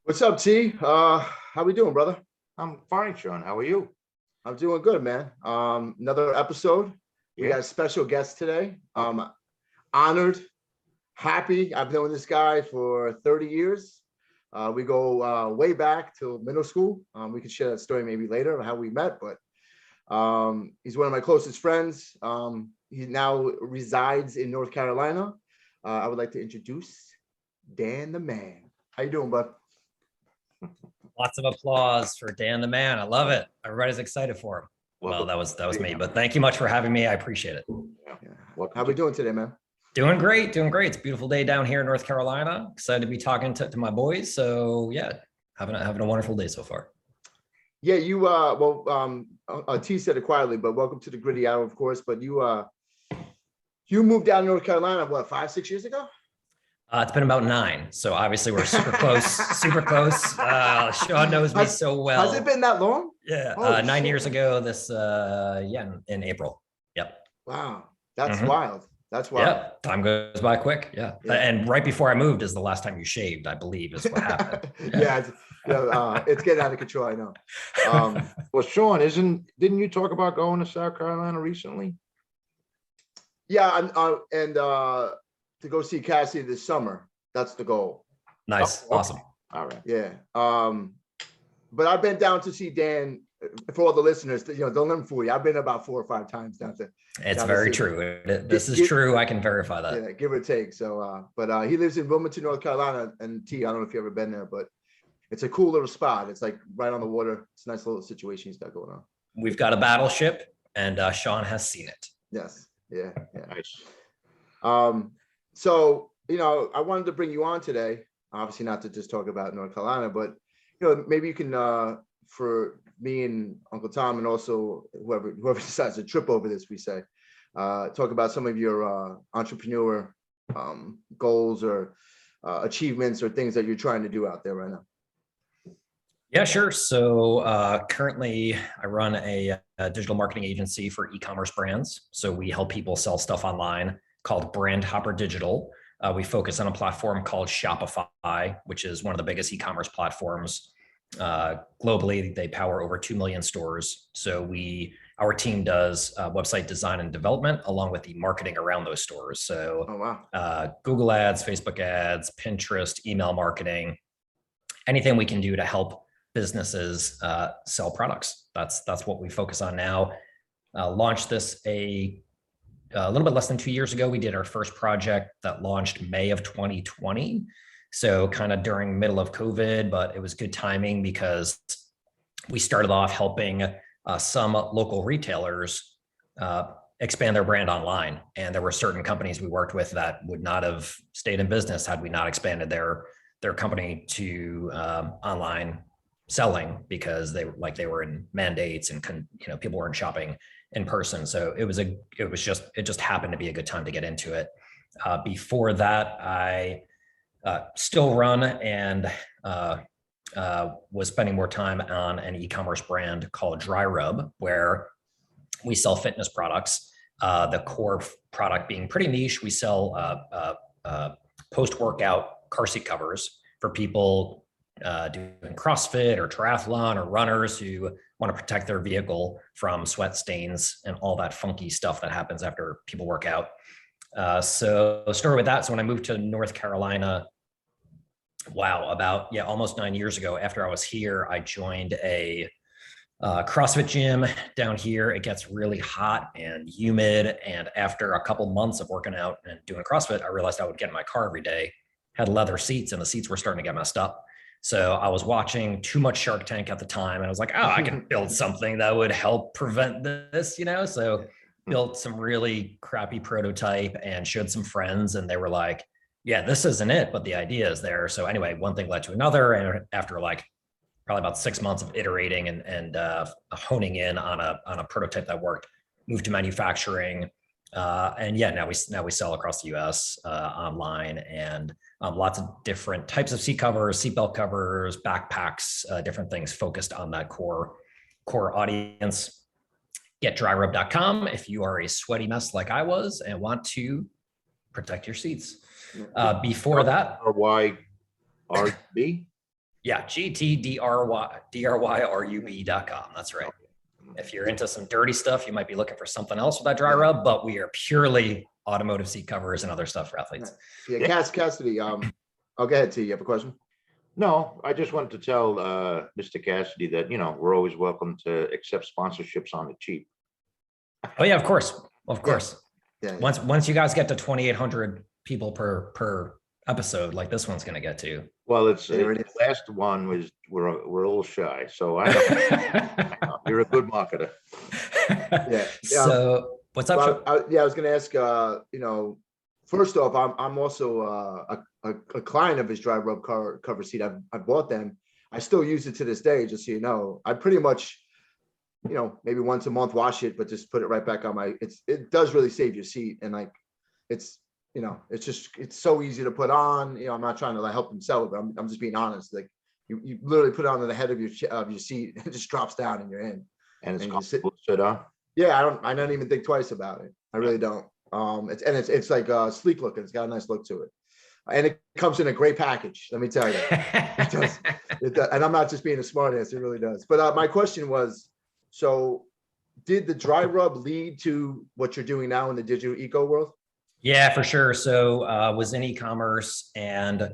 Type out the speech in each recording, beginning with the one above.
What's up, T? How we doing, brother? I'm fine, Sean. How are you? I'm doing good, man. Another episode. We Yeah. got a special guest today. Honored, happy. I've known this guy for 30 years. We go way back to middle school. We can share that story maybe later of how we met, but he's one of my closest friends. He now resides in North Carolina. I would like to introduce Dan the Man. How you doing, bud? Lots of applause for Dan the Man. I love it. Everybody's excited for him. Welcome. Well, that was me, but thank you much for having me. I appreciate it. Yeah. How we doing today, man? Doing great, doing great. It's a beautiful day down here in North Carolina. Excited to be talking to my boys. So yeah, having a wonderful day so far. Yeah, you T said it quietly, but welcome to the Gritty Hour, of course. But you moved down to North Carolina, what, 5-6 years ago? It's been about 9. So obviously we're super close, super close. Sean knows me so well. Has it been that long? Yeah, Oh, 9 shit. years ago in April. Yep. Wow, that's wild. That's wild. Yeah, time goes by quick. Yeah. And right before I moved is the last time you shaved, I believe, is what happened. It's getting out of control. I know. Well, Sean, didn't you talk about going to South Carolina recently? Yeah, and to go see Cassidy this summer. That's the goal. Nice. Oh, okay. Awesome. All right. Yeah. But I've been down to see Dan. For all the listeners, don't let them fool you. I've been about 4 or 5 times down to. It's very true. This is true. I can verify that. Yeah, give or take. So, but he lives in Wilmington, North Carolina, and T. I don't know if you've ever been there, but it's a cool little spot. It's like right on the water. It's a nice little situation he's got going on. We've got a battleship, and Sean has seen it. Yes. Yeah. Nice. So, I wanted to bring you on today, obviously not to just talk about North Carolina, but, maybe you can, for me and Uncle Tom, and also whoever decides to trip over this, we say, talk about some of your entrepreneur goals or achievements or things that you're trying to do out there right now. Yeah, sure. So currently I run a digital marketing agency for e-commerce brands. So we help people sell stuff online called Brand Hopper Digital. We focus on a platform called Shopify, which is one of the biggest e-commerce platforms globally. They power over 2 million stores. So our team does website design and development along with the marketing around those stores. So Google ads, Facebook ads, Pinterest, email marketing, anything we can do to help businesses sell products. That's what we focus on now. Launched this a little bit less than 2 years ago. We did our first project that launched May of 2020. So kind of during middle of COVID, but it was good timing because we started off helping some local retailers expand their brand online. And there were certain companies we worked with that would not have stayed in business had we not expanded their company to online selling, because they were in mandates and people weren't shopping in person. So it just happened to be a good time to get into it. Before that, I still run and was spending more time on an e-commerce brand called Dry Rub, where we sell fitness products. The core product being pretty niche. We sell post-workout car seat covers for people doing CrossFit or triathlon or runners who want to protect their vehicle from sweat stains and all that funky stuff that happens after people work out. So story with that. So when I moved to North Carolina, about almost 9 years ago, after I was here, I joined a CrossFit gym down here. It gets really hot and humid. And after a couple months of working out and doing CrossFit, I realized I would get in my car every day, had leather seats, and the seats were starting to get messed up. So I was watching too much Shark Tank at the time. And I was like, I can build something that would help prevent this, So built some really crappy prototype and showed some friends, and they were like, yeah, this isn't it, but the idea is there. So anyway, one thing led to another. And after probably about 6 months of iterating and honing in on a prototype that worked, moved to manufacturing. Now we sell across the US online, and lots of different types of seat covers, seatbelt covers, backpacks, different things focused on that core audience. getdryrub.com if you are a sweaty mess like I was and want to protect your seats. Before that, RYRB. yeah, GTDRYRUB.com. That's right. If you're into some dirty stuff, you might be looking for something else with that dry rub, but we are purely automotive seat covers and other stuff for athletes. Yeah, Cassidy, go ahead, T. You have a question? No, I just wanted to tell Mr. Cassidy that, we're always welcome to accept sponsorships on the cheap. Oh yeah, of course. Of course. Yeah. Once you guys get to 2,800 people per episode, like this one's going to get to. Well, the last one was, we're a little shy. So I know. You're a good marketer. Yeah. So what's up? I was going to ask, first off, I'm also a client of his dry rub cover seat. I bought them. I still use it to this day, just so you know. I pretty much, maybe once a month wash it, but just put it right back on it does really save your seat. And like, it's so easy to put on. I'm not trying to help them sell it, but I'm just being honest. Like you literally put it on the head of your seat, it just drops down and you're in. And it's comfortable to sit on. Yeah, I don't even think twice about it. I really don't. It's like sleek looking. It's got a nice look to it, and it comes in a great package. Let me tell you, it does. And I'm not just being a smart ass. It really does. But my question was, so did the dry rub lead to what you're doing now in the digital eco world? Yeah, for sure. So was in e-commerce, and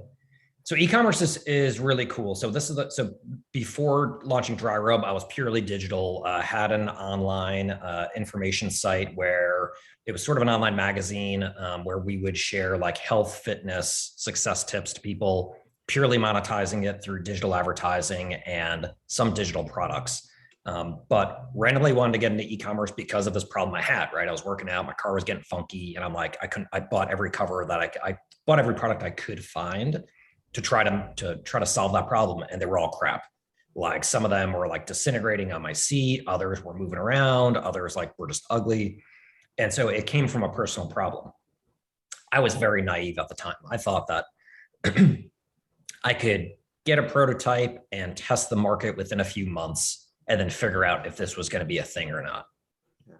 so e-commerce is really cool. So so before launching Dry Rub, I was purely digital. Had an online information site where it was sort of an online magazine where we would share like health, fitness, success tips to people, purely monetizing it through digital advertising and some digital products. But randomly wanted to get into e-commerce because of this problem I had, right? I was working out, my car was getting funky, and I'm like, I bought every cover that I bought every product I could find to try to solve that problem. And they were all crap. Like some of them were like disintegrating on my seat. Others were moving around. Others like were just ugly. And so it came from a personal problem. I was very naive at the time. I thought that I could get a prototype and test the market within a few months and then figure out if this was going to be a thing or not.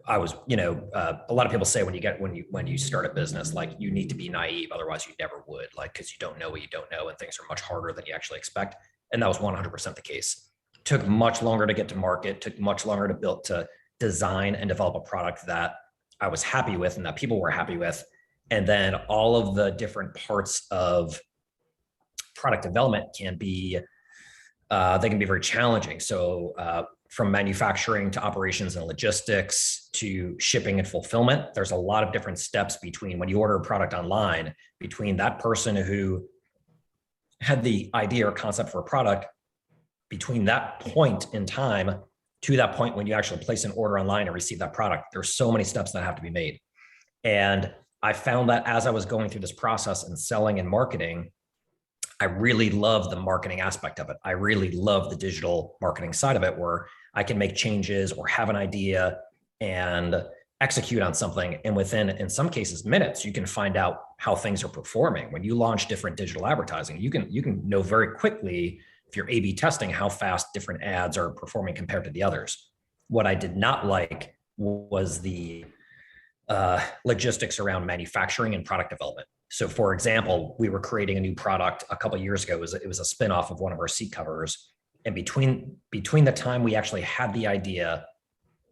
I was, a lot of people say when you start a business, like you need to be naive, otherwise you never would, like, because you don't know what you don't know, and things are much harder than you actually expect. And that was 100% the case. Took much longer to get to market, took much longer to design and develop a product that I was happy with and that people were happy with. And then all of the different parts of product development can be very challenging. So from manufacturing to operations and logistics to shipping and fulfillment, there's a lot of different steps between when you order a product online, between that person who had the idea or concept for a product, between that point in time to that point when you actually place an order online and receive that product. There's so many steps that have to be made. And I found that as I was going through this process and selling and marketing, I really love the marketing aspect of it. I really love the digital marketing side of it, where I can make changes or have an idea and execute on something. And within, in some cases, minutes, you can find out how things are performing. When you launch different digital advertising, you can know very quickly, if you're A/B testing, how fast different ads are performing compared to the others. What I did not like was the logistics around manufacturing and product development. So for example, we were creating a new product a couple of years ago. It was a spinoff of one of our seat covers. And between the time we actually had the idea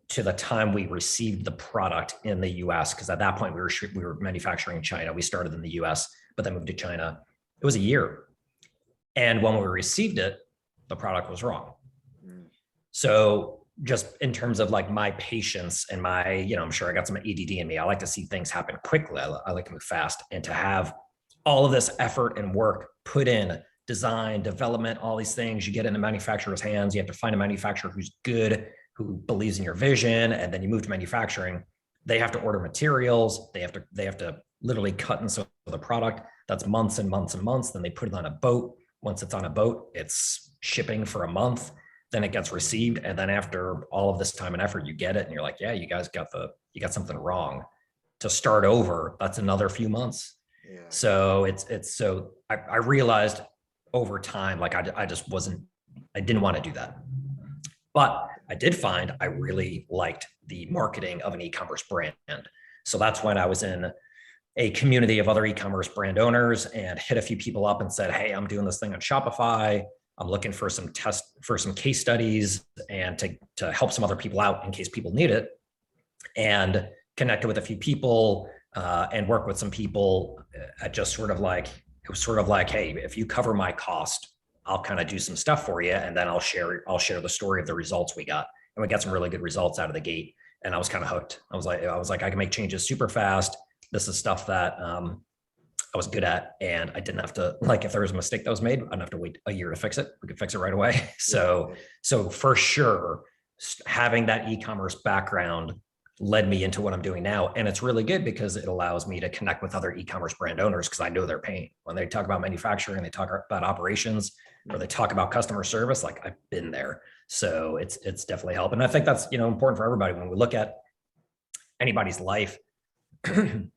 to the time we received the product in the US, because at that point we were manufacturing in China. We started in the US, but then moved to China. It was a year. And when we received it, the product was wrong. So just in terms of like my patience and my, I'm sure I got some ADD in me. I like to see things happen quickly. I like to move fast, and to have all of this effort and work put in design, development, all these things, you get in the manufacturer's hands. You have to find a manufacturer who's good, who believes in your vision. And then you move to manufacturing. They have to order materials. They have to literally cut and sew the product. That's months and months and months. Then they put it on a boat. Once it's on a boat, it's shipping for a month. Then it gets received. And then after all of this time and effort, you get it. And you're like, yeah, you guys got something wrong. To start over, that's another few months. Yeah. So I realized over time, like I didn't want to do that. But I did find I really liked the marketing of an e-commerce brand. So that's when I was in a community of other e-commerce brand owners and hit a few people up and said, hey, I'm doing this thing on Shopify. I'm looking for some case studies and to help some other people out in case people need it. And connected with a few people and work with some people at just sort of like, it was sort of like, hey, if you cover my cost, I'll kind of do some stuff for you. And then I'll share the story of the results we got. And we got some really good results out of the gate. And I was kind of hooked. I was like, I can make changes super fast. This is stuff that I was good at. And I didn't have to, like, if there was a mistake that was made, I didn't have to wait a year to fix it. We could fix it right away. So for sure, having that e-commerce background led me into what I'm doing now. And it's really good because it allows me to connect with other e-commerce brand owners because I know their pain. When they talk about manufacturing, they talk about operations, or they talk about customer service, like I've been there. So it's definitely helped. And I think that's, important for everybody. When we look at anybody's life,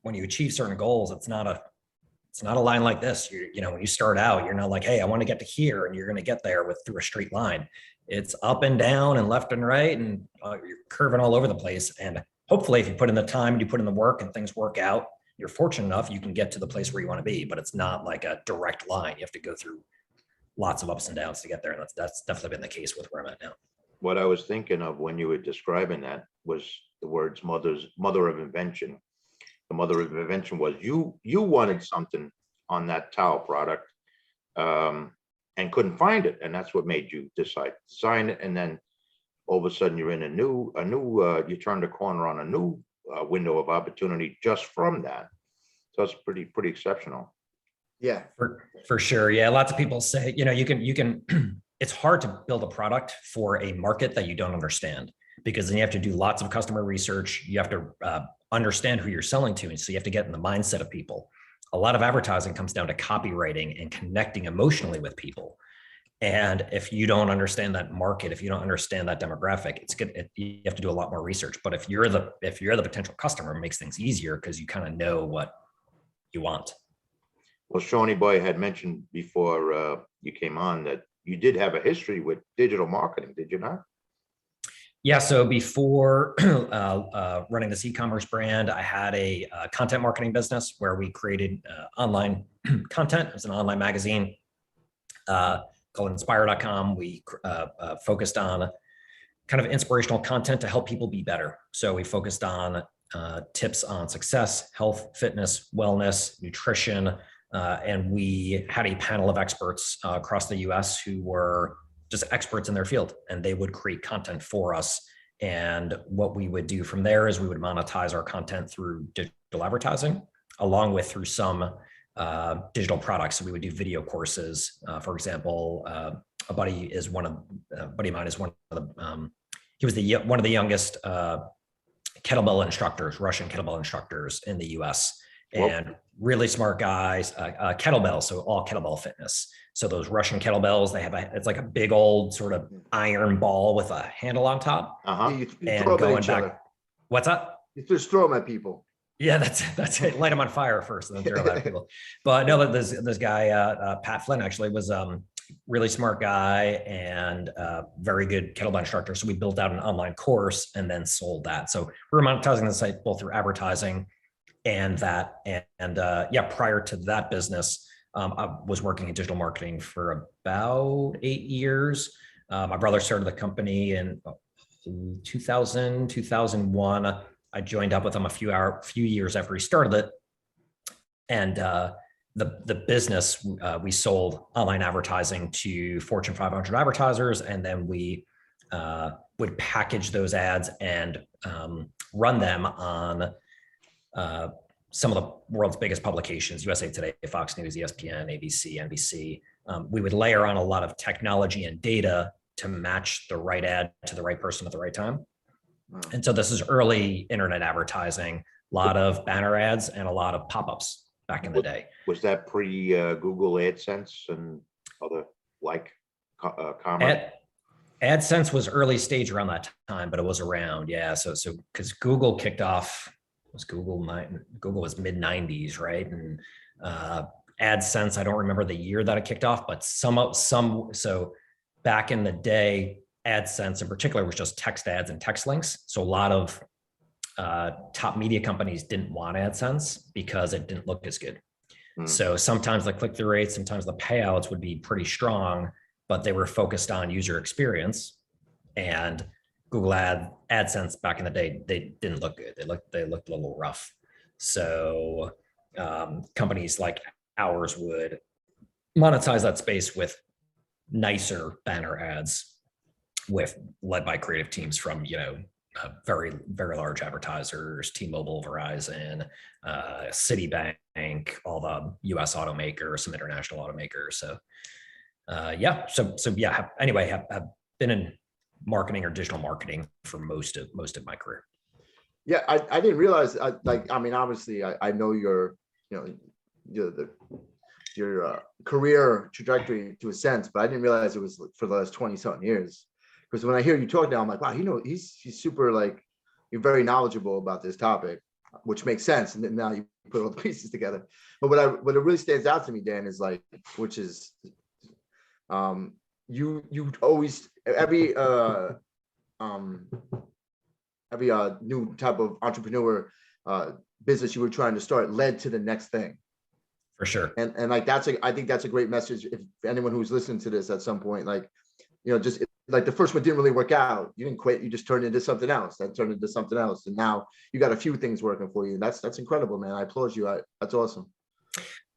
when you achieve certain goals, it's not a line like this. When you start out, you're not like, hey, I want to get to here, and you're going to get there through a straight line. It's up and down and left and right, and you're curving all over the place. And hopefully, if you put in the time and you put in the work and things work out, you're fortunate enough you can get to the place where you want to be. But it's not like a direct line. You have to go through lots of ups and downs to get there, and that's definitely been the case with where I'm at now. What I was thinking of when you were describing that was the words mother of invention. The mother of invention was you wanted something on that towel product and couldn't find it. And that's what made you decide to sign it. And then all of a sudden you're in a new, you turned a corner on a new window of opportunity just from that. So it's pretty exceptional. Yeah, for sure. Yeah. Lots of people say, you can, it's hard to build a product for a market that you don't understand, because then you have to do lots of customer research. You have to understand who you're selling to. And so you have to get in the mindset of people. A lot of advertising comes down to copywriting and connecting emotionally with people. And if you don't understand that market, if you don't understand that demographic, it's good. You have to do a lot more research. But if you're the potential customer, it makes things easier because you kind of know what you want. Well, Shawnee Boy had mentioned before you came on that you did have a history with digital marketing, did you not? Yeah. So before running this e-commerce brand, I had a content marketing business where we created online content. It was an online magazine called inspire.com. We focused on kind of inspirational content to help people be better. So we focused on tips on success, health, fitness, wellness, nutrition. And we had a panel of experts across the US who were just experts in their field, and they would create content for us. And what we would do from there is we would monetize our content through digital advertising, along with through some digital products. So we would do video courses. For example, a buddy of mine is one of the, he was one of the youngest kettlebell instructors, Russian kettlebell instructors in the US. And really smart guys, kettlebell, so all kettlebell fitness. So those Russian kettlebells, it's like a big old sort of iron ball with a handle on top. you And throw them at going each back, other. what's up? You just throw them at people. Yeah, that's it. Light them on fire first, and then throw them at people. But no, this guy, Pat Flynn, actually was really smart guy and very good kettlebell instructor. So we built out an online course and then sold that. So we were monetizing the site both through advertising and that. And prior to that business, I was working in digital marketing for about 8 years. My brother started the company in 2000, 2001. I joined up with him a few years after he started it. And the business, we sold online advertising to Fortune 500 advertisers. And then we would package those ads and run them on some of the world's biggest publications, USA Today, Fox News, ESPN, ABC, NBC. We would layer on a lot of technology and data to match the right ad to the right person at the right time. Wow. And so this is early internet advertising, a lot of banner ads and a lot of pop-ups back in the day. Was that pre Google AdSense and other like commerce? AdSense was early stage around that time, but it was around. Yeah. So because Google kicked off, Google was mid 90s, right? And AdSense, I don't remember the year that it kicked off, but so back in the day, AdSense in particular was just text ads and text links. So a lot of top media companies didn't want AdSense because it didn't look as good. So sometimes the click-through rates, sometimes the payouts would be pretty strong, but they were focused on user experience. And Google AdSense back in the day, they didn't look good. They looked a little rough. So companies like ours would monetize that space with nicer banner ads, led by creative teams from very, very large advertisers, T-Mobile, Verizon, Citibank, all the US automakers, some international automakers. So anyway, have been in marketing or digital marketing for most of my career. Yeah, I didn't realize, obviously I know your career trajectory to a sense, but I didn't realize it was for the last 20 something years. Because when I hear you talk now, I'm like, wow, he's super, like, you're very knowledgeable about this topic, which makes sense. And then now you put all the pieces together. But what it really stands out to me, Dan, is like, which is, you always, every new type of entrepreneur business you were trying to start led to the next thing. For sure. And like, I think that's a great message. If anyone who's listening to this at some point, like, just like the first one didn't really work out. You didn't quit. You just turned into something else. That turned into something else. And now you got a few things working for you. That's incredible, man. I applaud you. That's awesome.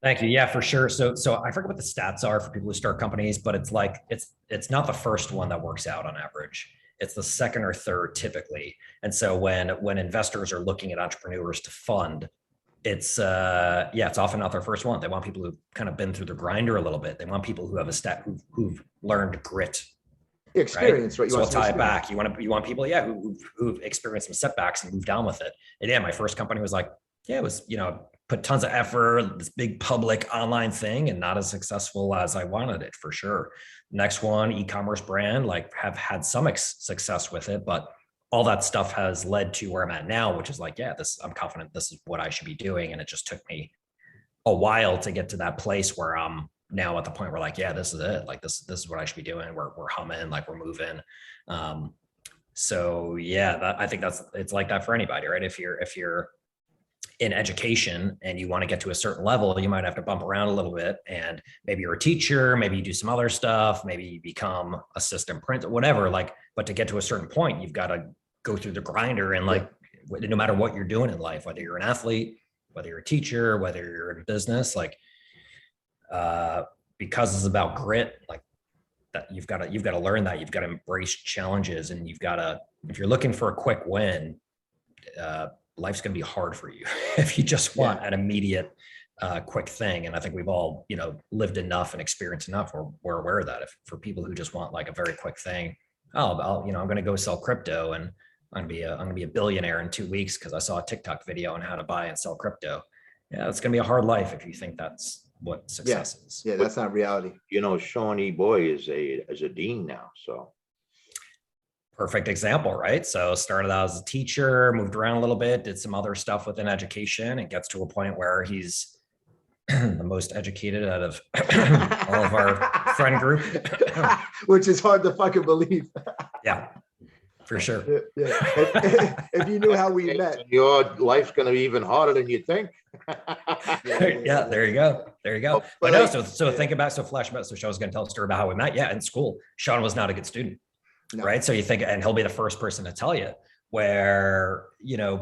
Thank you. Yeah, for sure. So I forget what the stats are for people who start companies, but it's like, it's not the first one that works out on average. It's the second or third typically. And so when investors are looking at entrepreneurs to fund, it's often not their first one. They want people who've kind of been through the grinder a little bit. They want people who have who've learned grit. Experience, right? So I'll tie it back. You want people, who've experienced some setbacks and moved on with it. And yeah, my first company was like, it was, put tons of effort, this big public online thing, and not as successful as I wanted it, for sure. Next one, e-commerce brand, like, have had some success with it, but all that stuff has led to where I'm at now, which is like, I'm confident this is what I should be doing. And it just took me a while to get to that place where I'm now at the point where, like, this is it. Like, this is what I should be doing. We're humming, like, we're moving. So yeah, I think it's like that for anybody, right? If you're in education and you want to get to a certain level, you might have to bump around a little bit, and maybe you're a teacher, maybe you do some other stuff, maybe you become assistant print, whatever, like, but to get to a certain point, you've got to go through the grinder. And like, no matter what you're doing in life, whether you're an athlete, whether you're a teacher, whether you're in business, like, because it's about grit, like, that you've got to learn that. You've got to embrace challenges, and if you're looking for a quick win, life's going to be hard for you if you just want an immediate, quick thing. And I think we've all, lived enough and experienced enough where we're aware of that. If for people who just want like a very quick thing, I'm going to go sell crypto and I'm going to be a billionaire in 2 weeks because I saw a TikTok video on how to buy and sell crypto. Yeah, it's going to be a hard life if you think that's what success is. Yeah, that's not reality. Shawnee Boy is a dean now, so. Perfect example, right? So started out as a teacher, moved around a little bit, did some other stuff within education, and gets to a point where he's the most educated out of all of our friend group. Which is hard to fucking believe. Yeah, for sure. Yeah. If you knew how we met. Your life's going to be even harder than you think. Yeah, there you go. But no, so think about, flashback. So Sean's going to tell a story about how we met. Yeah, in school, Sean was not a good student. No. Right. So you think, and he'll be the first person to tell you where, you go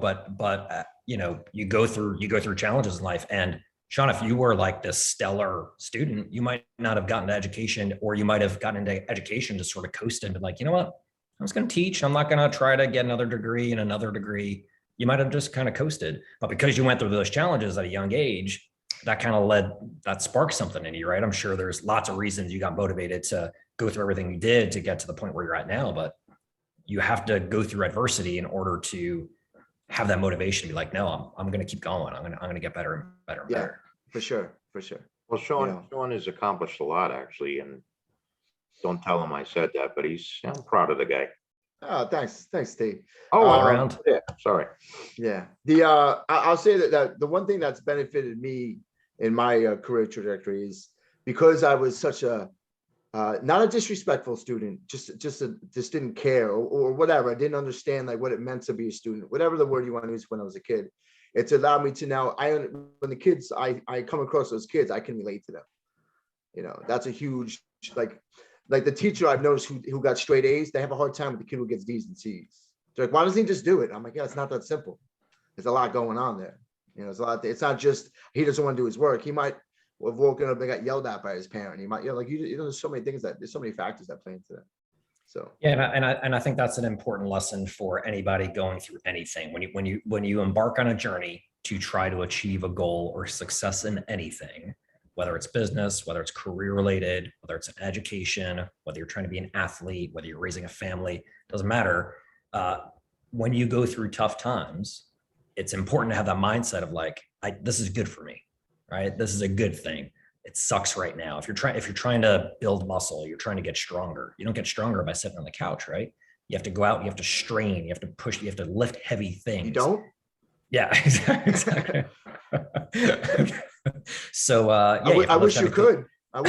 through challenges in life. And Sean, if you were like this stellar student, you might not have gotten to education, or you might have gotten into education to sort of coast into like, you know what, I was going to teach. I'm not going to try to get another degree and another degree. You might have just kind of coasted, but because you went through those challenges at a young age, that kind of that sparked something in you, right? I'm sure there's lots of reasons you got motivated to go through everything you did to get to the point where you're at now, but you have to go through adversity in order to have that motivation to be like, no, I'm going to keep going. I'm going to get better and better and better. For sure. Well, Sean has accomplished a lot, actually, and don't tell him I said that, but I'm proud of the guy. Oh, thanks, Steve. All around. Yeah, sorry. Yeah. I'll say that the one thing that's benefited me in my career trajectory is because I was such a Not a disrespectful student, just didn't care or whatever. I didn't understand like what it meant to be a student, whatever the word you want to use when I was a kid. It's allowed me to now, when the kids, I come across those kids, I can relate to them. You know, that's a huge, like the teacher I've noticed who got straight A's, they have a hard time with the kid who gets D's and C's. They're like, why doesn't he just do it? I'm like, yeah, it's not that simple. There's a lot going on there. You know, there's a lot. It's not just he doesn't want to do his work. He might have woken up and got yelled at by his parent. He might, you know, like you know, there's so many things there's so many factors that play into that. So Yeah, and I think that's an important lesson for anybody going through anything. When you embark on a journey to try to achieve a goal or success in anything, whether it's business, whether it's career related, whether it's an education, whether you're trying to be an athlete, whether you're raising a family, doesn't matter. When you go through tough times, it's important to have that mindset of like, this is good for me, right? This is a good thing. It sucks right now. If you're trying to build muscle, you're trying to get stronger. You don't get stronger by sitting on the couch, right? You have to go out, you have to strain, you have to push, you have to lift heavy things. you don't? Yeah, exactly. So yeah, I wish you could. I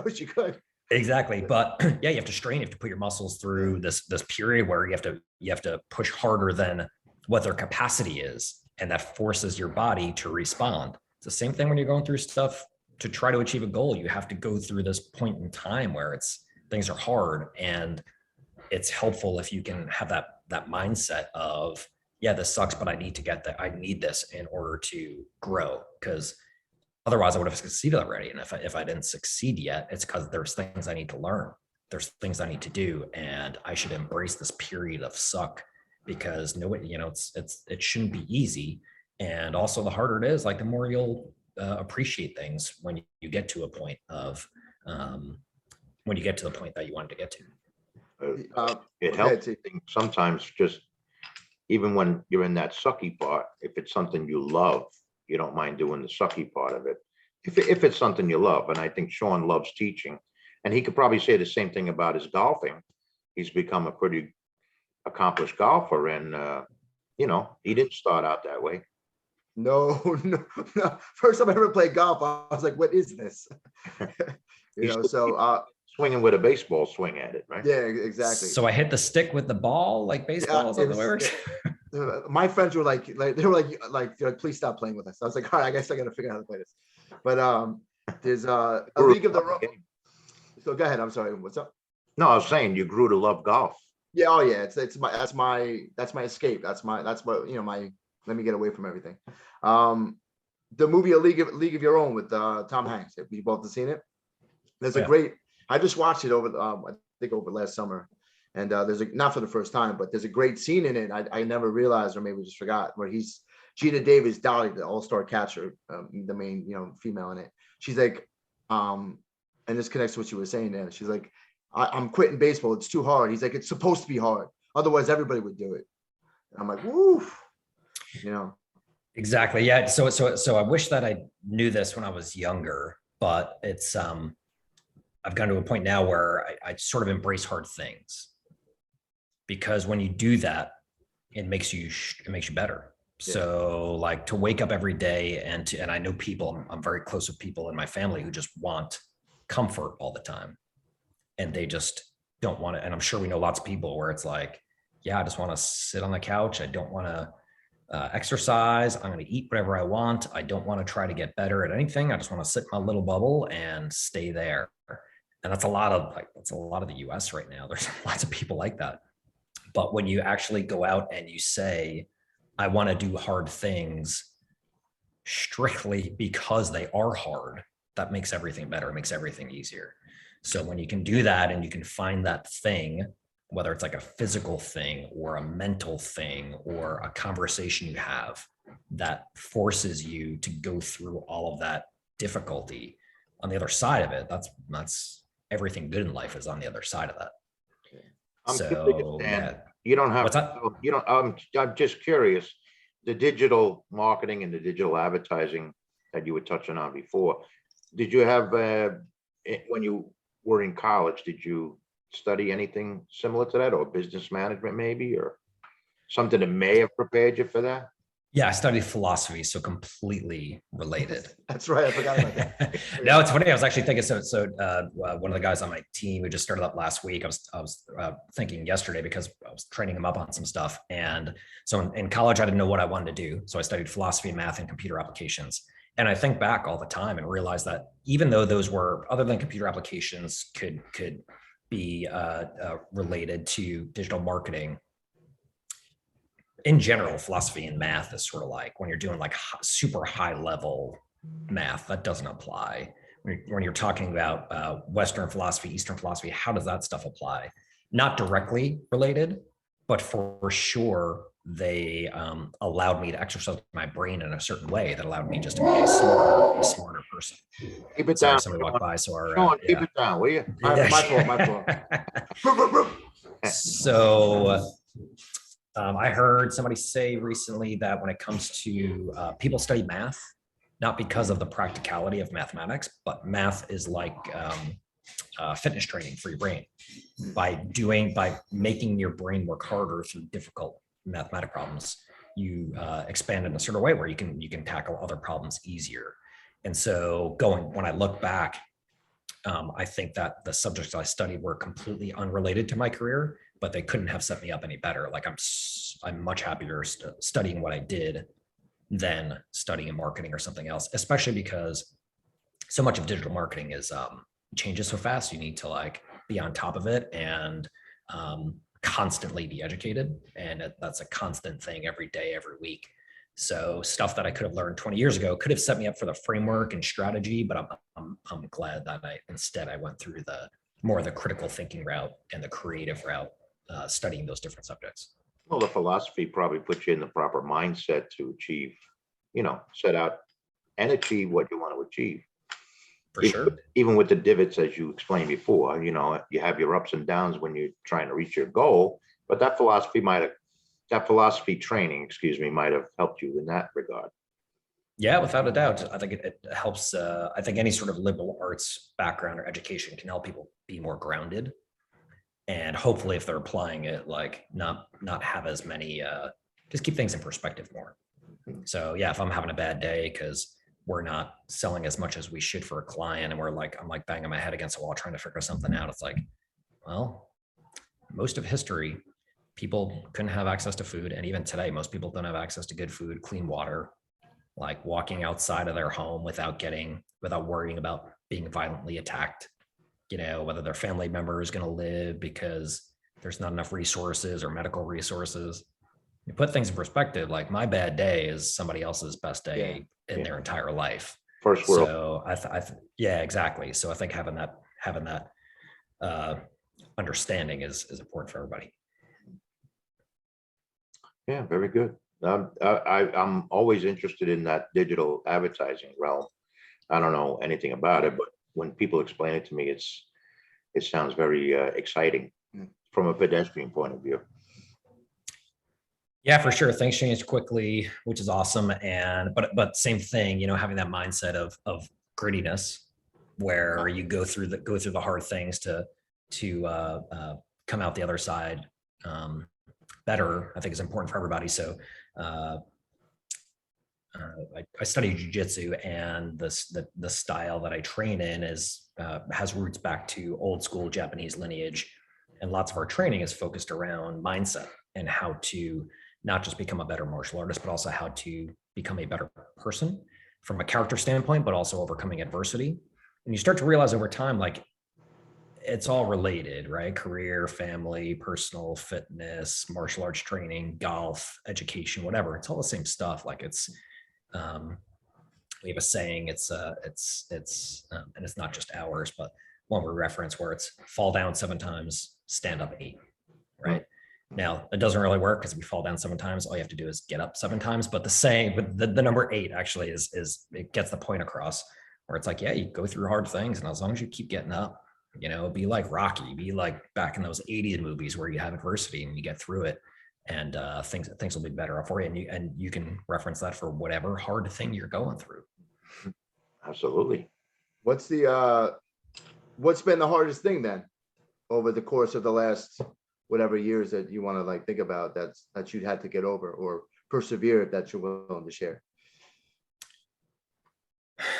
wish you could. Exactly. But yeah, you have to strain, you have to put your muscles through this period where you have to push harder than what their capacity is. And that forces your body to respond. It's the same thing when you're going through stuff to try to achieve a goal. You have to go through this point in time where things are hard, and it's helpful if you can have that mindset of, yeah, this sucks, but I need to get that. I need this in order to grow, because otherwise I would have succeeded already. And if I didn't succeed yet, it's because there's things I need to learn. There's things I need to do, and I should embrace this period of suck, because it shouldn't be easy. And also the harder it is, like the more you'll appreciate things when you get to a point of when you get to the point that you wanted to get to. It helps sometimes, just even when you're in that sucky part, if it's something you love, you don't mind doing the sucky part of it. If it's something you love, and I think Sean loves teaching, and he could probably say the same thing about his golfing. He's become a pretty accomplished golfer, and he didn't start out that way. No. First time I ever played golf, I was like, what is this? Swinging with a baseball swing at it, right? Yeah, exactly. So I hit the stick with the ball like baseball. Is that the way it works? My friends were like, please stop playing with us. I was like, all right, I guess I got to figure out how to play this. But there's a league of the road. So go ahead. I'm sorry. What's up? No, I was saying you grew to love golf. Yeah. Oh yeah. That's my escape. That's what let me get away from everything. The movie A League of Your Own with Tom Hanks. Have you both seen it? There's a great. I just watched it over I think over last summer, and there's not for the first time, but there's a great scene in it. I never realized, or maybe just forgot, where Gina Davis, Dolly, the all-star catcher, the main female in it. She's like, and this connects to what you were saying there. She's like, I'm quitting baseball. It's too hard. He's like, it's supposed to be hard. Otherwise, everybody would do it. And I'm like, woo. Exactly. Yeah. So I wish that I knew this when I was younger, but it's I've gotten to a point now where I sort of embrace hard things, because when you do that, it makes you better. Yeah. So like to wake up every day and I know people, I'm very close with people in my family who just want comfort all the time, and they just don't want it. And I'm sure we know lots of people where it's like, yeah, I just want to sit on the couch. I don't want to exercise. I'm going to eat whatever I want. I don't want to try to get better at anything. I just want to sit in my little bubble and stay there. And that's a lot of the US right now. There's lots of people like that. But when you actually go out and you say, I want to do hard things strictly because they are hard, that makes everything better. It makes everything easier. So when you can do that and you can find that thing, whether it's like a physical thing or a mental thing or a conversation you have that forces you to go through all of that difficulty, on the other side of it, that's everything good in life is on the other side of that. You don't have, what's that? I'm just curious, the digital marketing and the digital advertising that you were touching on before, did you have, when you were in college, did you study anything similar to that, or business management maybe, or something that may have prepared you for that? Yeah, I studied philosophy, so completely related. That's right. I forgot about that. No, it's funny. I was actually thinking. One of the guys on my team who just started up last week, I was thinking yesterday because I was training him up on some stuff. And so in college, I didn't know what I wanted to do. So I studied philosophy, math, and computer applications. And I think back all the time and realize that even though those were, other than computer applications, could be related to digital marketing, in general, philosophy and math is sort of like when you're doing like super high level math, that doesn't apply. When you're talking about Western philosophy, Eastern philosophy, how does that stuff apply? Not directly related, but for sure, they allowed me to exercise my brain in a certain way that allowed me just to be a smarter person. Keep it Sorry, down. somebody walked by. So our Sean, keep yeah. it down, will you? My fault. My fault. So I heard somebody say recently that when it comes to people study math, not because of the practicality of mathematics, but math is like fitness training for your brain. By making your brain work harder through difficult mathematic problems, you expand in a sort of way where you can tackle other problems easier. And so when I look back, I think that the subjects I studied were completely unrelated to my career, but they couldn't have set me up any better. Like I'm much happier studying what I did than studying marketing or something else, especially because so much of digital marketing is changes so fast. You need to like be on top of it and constantly be educated. And that's a constant thing every day, every week. So stuff that I could have learned 20 years ago could have set me up for the framework and strategy, but I'm glad that I went through the more of the critical thinking route and the creative route, studying those different subjects. Well, the philosophy probably puts you in the proper mindset to achieve, set out and achieve what you want to achieve. For sure. Even with the divots, as you explained before, you have your ups and downs when you're trying to reach your goal, but that philosophy training, might have helped you in that regard. Yeah, without a doubt. I think it helps. I think any sort of liberal arts background or education can help people be more grounded. And hopefully if they're applying it, like not have as many, just keep things in perspective more. So yeah, if I'm having a bad day because we're not selling as much as we should for a client and I'm like banging my head against the wall trying to figure something out, it's like, well, most of history, people couldn't have access to food. And even today, most people don't have access to good food, clean water, like walking outside of their home without worrying about being violently attacked, whether their family member is going to live because there's not enough resources or medical resources. You put things in perspective, like my bad day is somebody else's best day in their entire life. First world. So yeah, exactly. So I think having that understanding is important for everybody. Yeah, very good. I'm always interested in that digital advertising realm. I don't know anything about it, but when people explain it to me, it sounds very exciting from a pedestrian point of view. Yeah, for sure. Things change quickly, which is awesome. But same thing, having that mindset of grittiness, where you go through the hard things to come out the other side better, I think is important for everybody. So I study jujitsu, and the style that I train in has roots back to old school Japanese lineage, and lots of our training is focused around mindset and how to not just become a better martial artist, but also how to become a better person from a character standpoint, but also overcoming adversity. And you start to realize over time, like it's all related, right? Career, family, personal fitness, martial arts training, golf, education, whatever. It's all the same stuff. Like we have a saying, and it's not just ours, but one we reference where it's fall down 7 times, stand up 8, right? Now it doesn't really work because if you fall down 7 times, all you have to do is get up 7 times. But the number 8 actually is it gets the point across where it's like, yeah, you go through hard things, and as long as you keep getting up, be like Rocky, be like back in those 80s movies where you have adversity and you get through it, and things will be better for you. And you can reference that for whatever hard thing you're going through. Absolutely. What's been the hardest thing then over the course of the last whatever years that you want to like think about that you'd had to get over or persevere if that you're willing to share.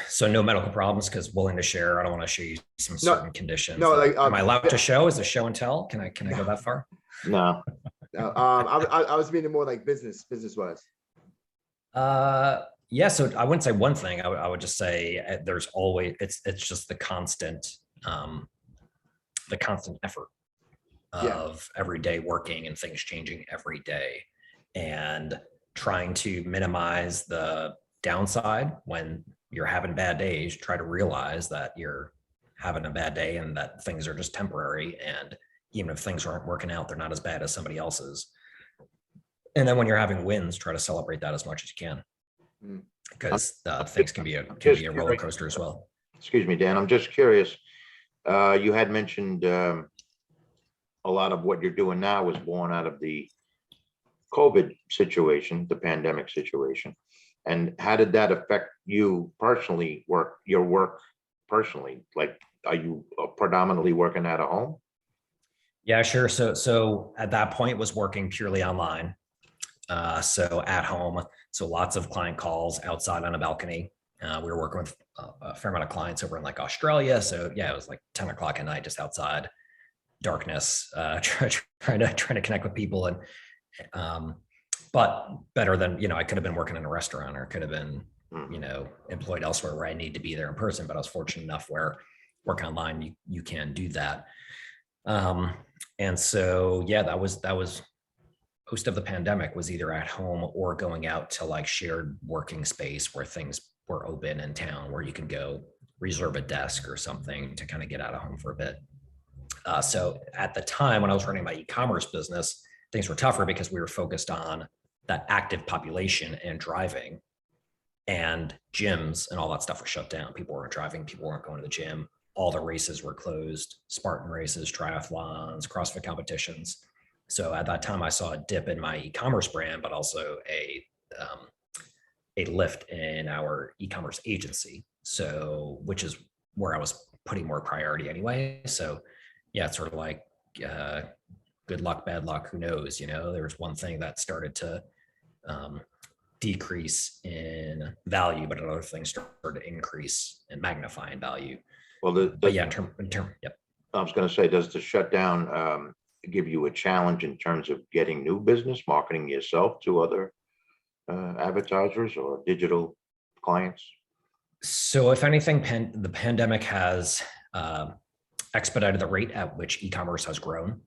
So no medical problems, because willing to share. I don't want to show you some No, certain conditions. no, like, am I allowed to show? Is a show and tell? Can I go that far? No, I was meaning more like business wise. Yeah. So I wouldn't say one thing. I would just say there's always it's just the constant effort of every day working and things changing every day, and trying to minimize the downside when you're having bad days. Try to realize that you're having a bad day and that things are just temporary, and even if things aren't working out, they're not as bad as somebody else's. And then when you're having wins, try to celebrate that as much as you can, because things can be a roller coaster as well. excuse me, Dan, I'm just curious. You had mentioned a lot of what you're doing now was born out of the COVID situation, the pandemic situation. And how did that affect you personally, your work personally? Like, are you predominantly working out of home? Yeah, sure. So at that point was working purely online. So at home, so lots of client calls outside on a balcony. We were working with a fair amount of clients over in like Australia. So yeah, it was like 10 o'clock at night, just outside, darkness, trying to connect with people. And but better than, I could have been working in a restaurant, or could have been, employed elsewhere where I need to be there in person. But I was fortunate enough where work online, you can do that. And so, yeah, that was most of the pandemic was either at home or going out to like shared working space where things were open in town, where you can go reserve a desk or something to kind of get out of home for a bit. So at the time when I was running my e-commerce business, things were tougher because we were focused on that active population and driving, and gyms and all that stuff was shut down. People weren't driving, people weren't going to the gym. All the races were closed, Spartan races, triathlons, CrossFit competitions. So at that time I saw a dip in my e-commerce brand, but also a lift in our e-commerce agency. So, which is where I was putting more priority anyway. So yeah, it's sort of like, good luck, bad luck, who knows, there was one thing that started to decrease in value, but another thing started to increase and magnify in value. Well, But yeah, in term, yep. I was going to say, does the shutdown give you a challenge in terms of getting new business, marketing yourself to other advertisers or digital clients? So if anything, the pandemic has expedited the rate at which e-commerce has grown,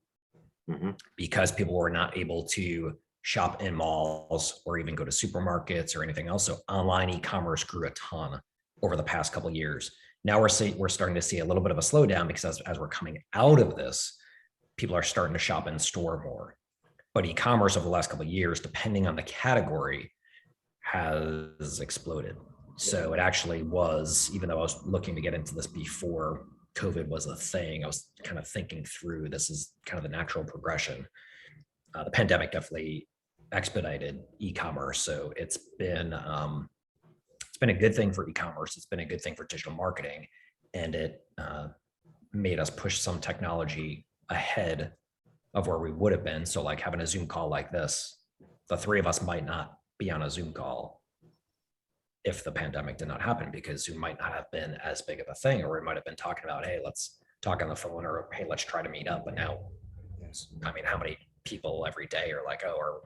because people were not able to shop in malls or even go to supermarkets or anything else. So online e-commerce grew a ton over the past couple of years. Now we're starting to see a little bit of a slowdown, because as we're coming out of this, people are starting to shop in store more. But e-commerce over the last couple of years, depending on the category, has exploded. So it actually was, even though I was looking to get into this before COVID was a thing, I was kind of thinking through, this is kind of the natural progression. The pandemic definitely expedited e-commerce. So it's been a good thing for e-commerce. It's been a good thing for digital marketing, and it made us push some technology ahead of where we would have been. So like having a Zoom call like this, the three of us might not be on a Zoom call if the pandemic did not happen, because Zoom might not have been as big of a thing, or we might have been talking about, hey, let's talk on the phone, or hey, let's try to meet up. But now, I mean, how many people every day are like, oh,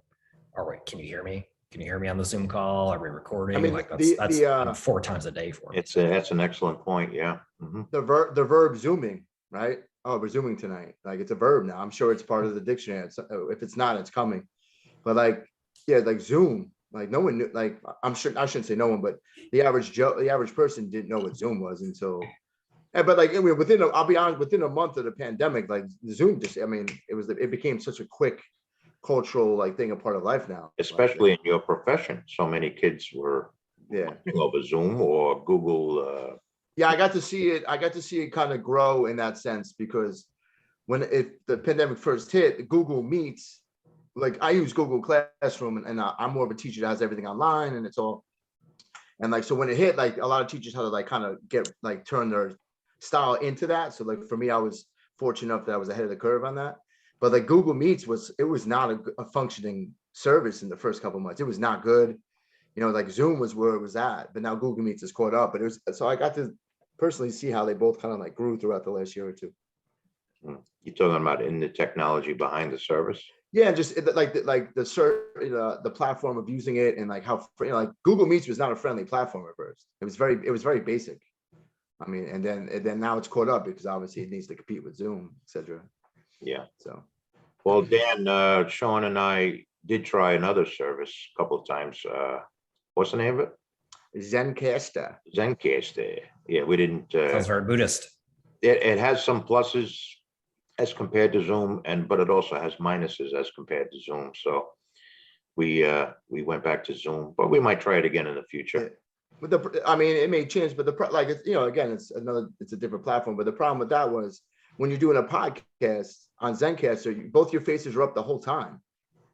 can you hear me? Can you hear me on the Zoom call? Are we recording? I mean, like that's 4 times a day for me. That's an excellent point. Yeah. The verb zooming, right? Oh, we're zooming tonight. Like, it's a verb now. I'm sure it's part of the dictionary. If it's not, it's coming. But like, yeah, like Zoom, like no one knew, like, I'm sure, I shouldn't say no one, but the average person didn't know what Zoom was until, but like, I mean, I'll be honest, within a month of the pandemic, like Zoom just, I mean, it became such a quick cultural like thing, a part of life now. Especially in your profession. So many kids were over Zoom or Google. Yeah, I got to see it kind of grow in that sense, because when the pandemic first hit, Google Meets, like I use Google Classroom, and I'm more of a teacher that has everything online, and it's all, and like, so when it hit, like a lot of teachers had to like kind of turn their style into that. So like for me, I was fortunate enough that I was ahead of the curve on that. But like Google Meets was not a functioning service in the first couple of months. It was not good. You know, like Zoom was where it was at, but now Google Meets has caught up. But it was, so I got to personally see how they both kind of like grew throughout the last year or two. You're talking about in the technology behind the service? Yeah, just the platform of using it, and like how, you know, like Google Meets was not a friendly platform at first. It was very basic. I mean, and then now it's caught up because obviously it needs to compete with Zoom, etc. Yeah. So, Well, Dan, Sean and I did try another service a couple of times. What's the name of it? Zencaster. Zencastr. Yeah, we didn't. Sounds very Buddhist. It has some pluses as compared to Zoom, but it also has minuses as compared to Zoom. So we went back to Zoom, but we might try it again in the future. But I mean, it may change, but like it's, you know, again, it's a different platform. But the problem with that was when you're doing a podcast on Zencaster, both your faces are up the whole time.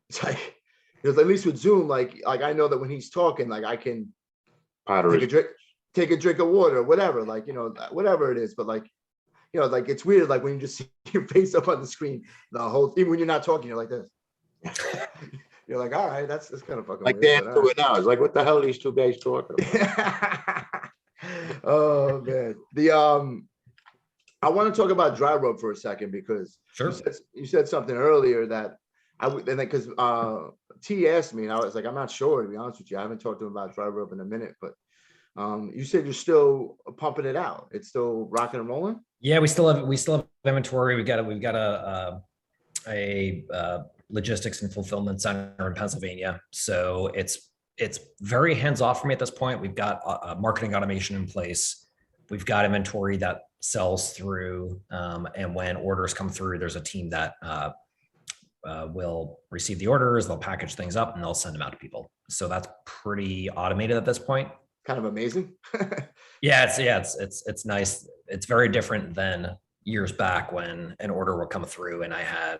It's like, because at least with Zoom, like I know that when he's talking, like I can take a drink of water, whatever, like, you know, whatever it is. But like, you know, like it's weird, like when you just see your face up on the screen, even when you're not talking, you're like this. You're like, all right, that's kind of fucking like weird. Dan doing now. It's like, what the hell are these two guys talking about? Oh man, I want to talk about dry rub for a second because Sure. you said something earlier that I would, and then because T asked me, and I was like, I'm not sure, to be honest with you. I haven't talked to him about dry rub in a minute, but you said you're still pumping it out. It's still rocking and rolling. Yeah, we still have inventory. We've got a logistics and fulfillment center in Pennsylvania. So it's very hands off for me at this point. We've got marketing automation in place. We've got inventory that sells through, and when orders come through, there's a team that will receive the orders. They'll package things up and they'll send them out to people. So that's pretty automated at this point. Kind of amazing. It's nice. It's very different than years back when an order would come through and I had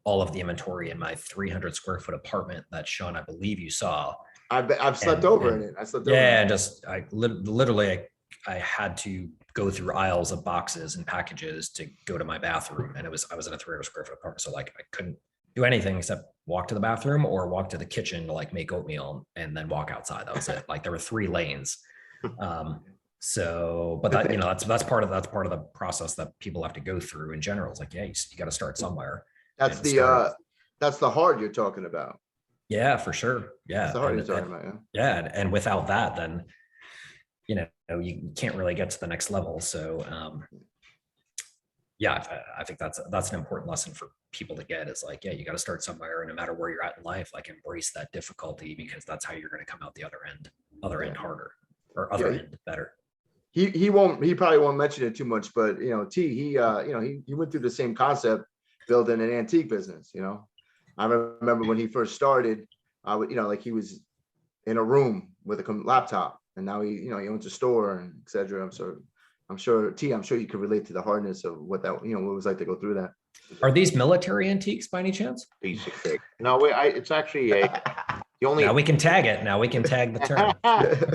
all of the inventory in my 300 square foot apartment that Sean, I believe you saw. I've slept over in it. I slept over. Yeah, and just literally I had to go through aisles of boxes and packages to go to my bathroom, and I was in a 300 square foot apartment, so like I couldn't do anything except walk to the bathroom or walk to the kitchen to like make oatmeal and then walk outside. That was it. Like there were 3 lanes. So, but that, you know, that's part of the process that people have to go through in general. It's like, yeah, you got to start somewhere. That's the hard you're talking about. Yeah, for sure. Yeah. That's the hard you're talking about. Yeah. And without that, then, you know, you can't really get to the next level. So, yeah, I think that's an important lesson for people to get, is like, yeah, you got to start somewhere, and no matter where you're at in life, like embrace that difficulty, because that's how you're going to come out the other end harder, or other end better. He probably won't mention it too much, but you know, he went through the same concept, building an antique business. You know, I remember when he first started, like he was in a room with a laptop, and now he owns a store and etc. I'm sure you could relate to the hardness of what that, what it was like to go through that. Are these military antiques by any chance? Piece of cake. No, it's actually the only. Now we can tag it. Now we can tag the term.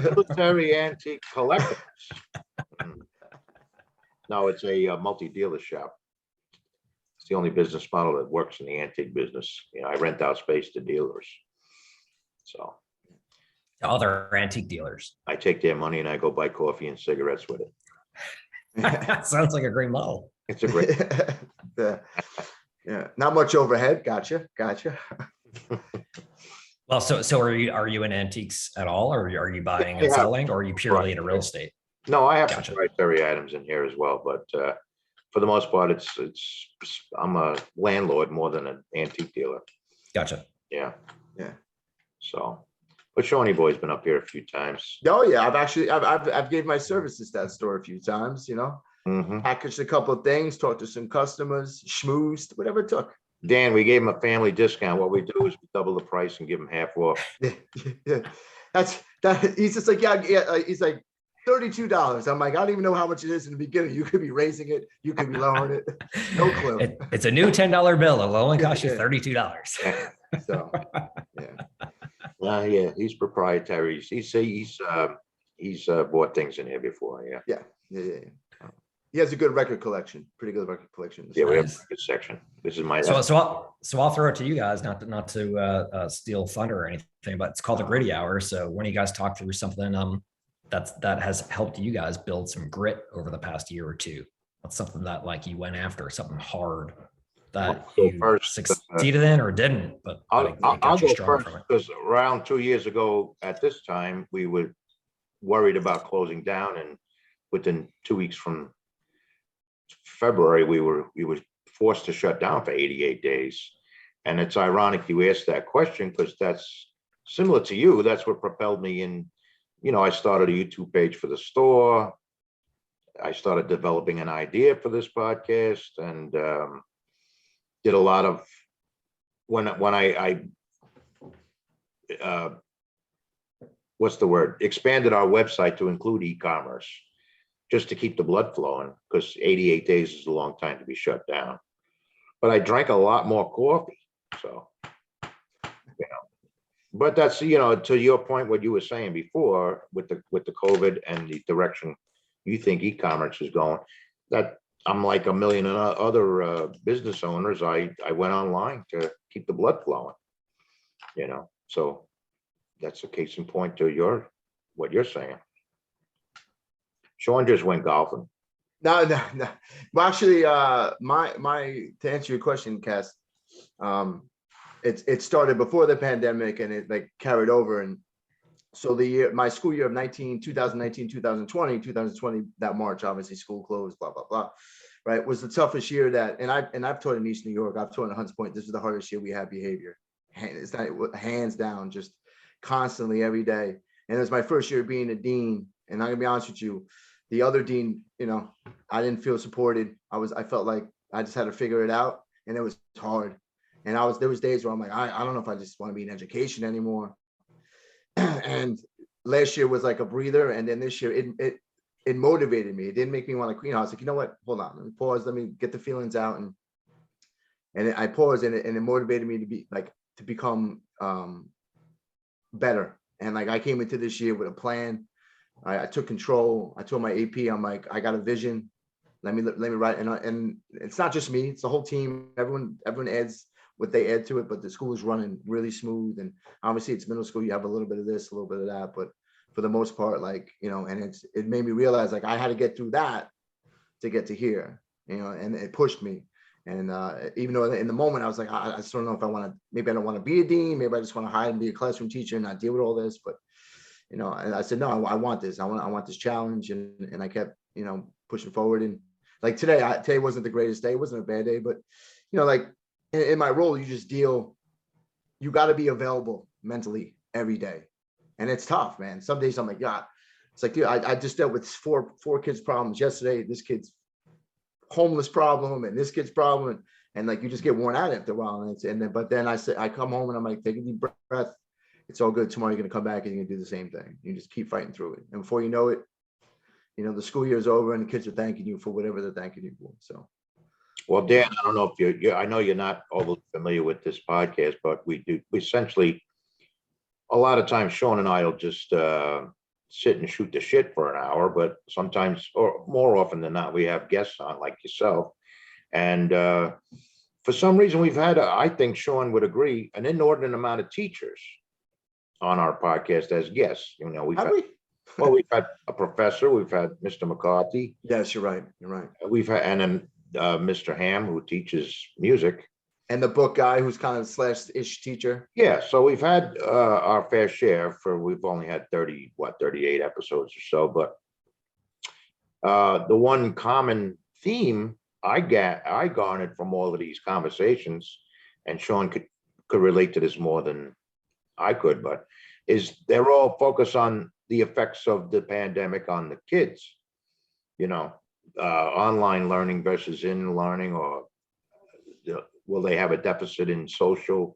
Military antique collectors. No, it's a multi-dealer shop. It's the only business model that works in the antique business. You know, I rent out space to dealers. So. To other antique dealers. I take their money and I go buy coffee and cigarettes with it. Sounds like a great model. It's a great. Yeah, not much overhead. Gotcha. Well, so are you in antiques at all, or are you buying and selling, or are you purely into real estate? No, I have some proprietary items in here as well, but for the most part, I'm a landlord more than an antique dealer. Gotcha. Yeah. So, but Shawnee Boy's been up here a few times. Oh yeah, I've gave my services to that store a few times. You know, packaged a couple of things, talked to some customers, schmoozed, whatever it took. Dan, we gave him a family discount. What we do is we double the price and give him half off. Yeah. He's just like, he's like $32. I'm like, I don't even know how much it is in the beginning. You could be raising it, you could be lowering it. No clue. It's a new $10 bill. It'll only cost you $32. So yeah, he's proprietary. He's bought things in here before. Yeah. He has a good record collection, pretty good record collection. Yeah, we have Nice. a good section. This is my. So I'll throw it to you guys, not to steal thunder or anything, but it's called the Gritty Hour. So when you guys talk through something that has helped you guys build some grit over the past year or two, that's something that like you went after, something hard that I'll go you first. succeeded in or didn't, but it I'll got you go stronger first from it. because around 2 years ago at this time, we were worried about closing down, and within 2 weeks from February, we were forced to shut down for 88 days. And it's ironic you asked that question because that's similar to you. That's what propelled me in. I started a YouTube page for the store. I started developing an idea for this podcast, and did a lot of when I what's the word? Expanded our website to include e-commerce, just to keep the blood flowing, because 88 days is a long time to be shut down. But I drank a lot more coffee, so But that's to your point, what you were saying before with the COVID and the direction you think e-commerce is going. That I'm like a million other business owners. I went online to keep the blood flowing. So that's a case in point to what you're saying. Sean just went golfing. No. Well, actually, to answer your question, Cass, it started before the pandemic and it like carried over. And so my school year of 2019, 2020, that March, obviously school closed, blah, blah, blah. Right. Was the toughest year I've taught in East New York. I've taught in Hunts Point. This is the hardest year we had behavior. It's not hands down, just constantly every day. And it was my first year being a dean. And I'm gonna be honest with you, the other dean, I didn't feel supported. I felt like I just had to figure it out, and it was hard. And there was days where I'm like, I don't know if I just want to be in education anymore. And last year was like a breather, and then this year it motivated me. It didn't make me want to, I was like, you know what? Hold on, let me pause. Let me get the feelings out, and I paused, and it motivated me to become better. And like I came into this year with a plan. I took control. I told my AP, I'm like, I got a vision. Let me write. And it's not just me, it's the whole team. Everyone adds what they add to it, but the school is running really smooth. And obviously it's middle school. You have a little bit of this, a little bit of that, but for the most part, and it made me realize like I had to get through that to get to here, and it pushed me. And even though in the moment I was like, I just don't know if maybe I don't want to be a dean. Maybe I just want to hide and be a classroom teacher and not deal with all this. But and I said, no, I want this. I want this challenge. And I kept, pushing forward. And like today wasn't the greatest day. It wasn't a bad day, but like in my role, you got to be available mentally every day. And it's tough, man. Some days I'm like, yeah, it's like, dude, I just dealt with four kids' problems yesterday. This kid's homeless problem and this kid's problem. And like, you just get worn out after a while. But then I come home and I'm like, take a deep breath. It's all good. Tomorrow you're going to come back and you're going to do the same thing. You just keep fighting through it. And before you know it, the school year is over and the kids are thanking you for whatever they're thanking you for. So. Well, Dan, I don't know if I know you're not overly familiar with this podcast, but we essentially, a lot of times Sean and I will just sit and shoot the shit for an hour, but sometimes, or more often than not, we have guests on like yourself. And for some reason we've had, I think Sean would agree, an inordinate amount of teachers on our podcast as guests. We've had a professor, we've had Mr. McCarthy. Yes, you're right. We've had, and then Mr. Ham, who teaches music. And the book guy who's kind of /ish teacher. Yeah, so we've had our fair share we've only had 38 episodes or so, but the one common theme I garnered from all of these conversations, and Sean could relate to this more than I could, but is they're all focused on the effects of the pandemic on the kids, online learning versus in learning, or will they have a deficit in social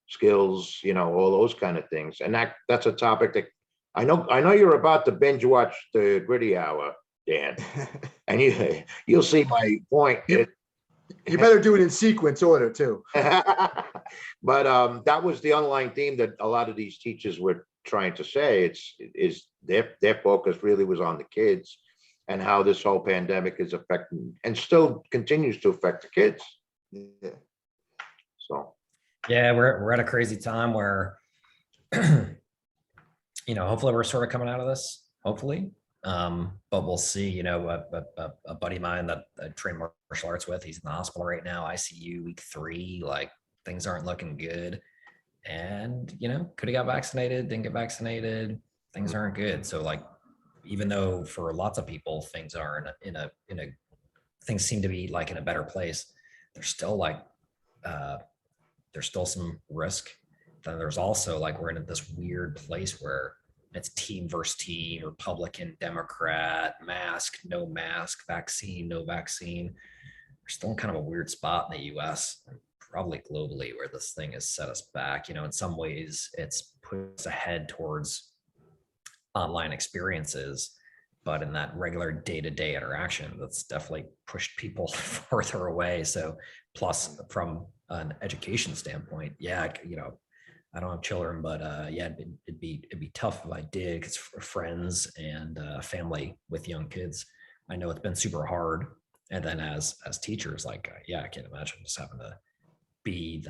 skills, all those kind of things. And that's a topic that I know you're about to binge watch the Gritty Hour, Dan, and you'll see my point. You better do it in sequence order too. But that was the underlying theme that a lot of these teachers were trying to say. Is their focus really was on the kids, and how this whole pandemic is affecting and still continues to affect the kids. Yeah. So, Yeah, we're at a crazy time where, hopefully we're sort of coming out of this, hopefully. But we'll see. A buddy of mine that I train martial arts with, he's in the hospital right now, ICU week 3, like things aren't looking good. And, could have got vaccinated, didn't get vaccinated, things aren't good. So like, even though for lots of people, things are things seem to be like in a better place, there's still there's still some risk. Then there's also like, we're in this weird place where it's team versus team, Republican, Democrat, mask, no mask, vaccine, no vaccine. We're still in kind of a weird spot in the US and probably globally where this thing has set us back. In some ways it's put us ahead towards online experiences, but in that regular day-to-day interaction, that's definitely pushed people further away. So plus from an education standpoint, yeah, I don't have children, but yeah, it'd be tough if I did, because for friends and family with young kids, I know it's been super hard. And then as teachers, like, yeah, I can't imagine just having to be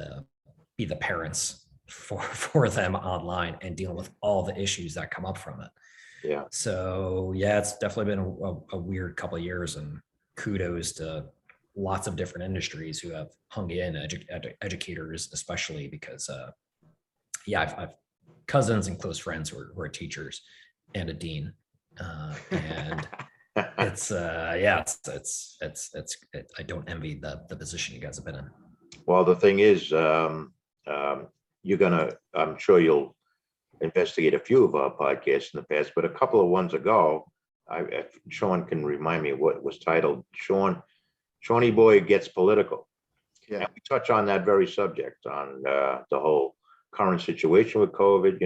the parents for them online and dealing with all the issues that come up from it. yeah. So yeah, it's definitely been a weird couple of years, and kudos to lots of different industries who have hung in, educators especially, because yeah, I've cousins and close friends who are teachers and a dean, and it's I don't envy the position you guys have been in. Well, the thing is, you're gonna, I'm sure you'll investigate a few of our podcasts in the past, but a couple of ones ago, if Sean can remind me what was titled, Shawnee Boy Gets Political. Yeah. And we touch on that very subject, on the whole current situation with COVID.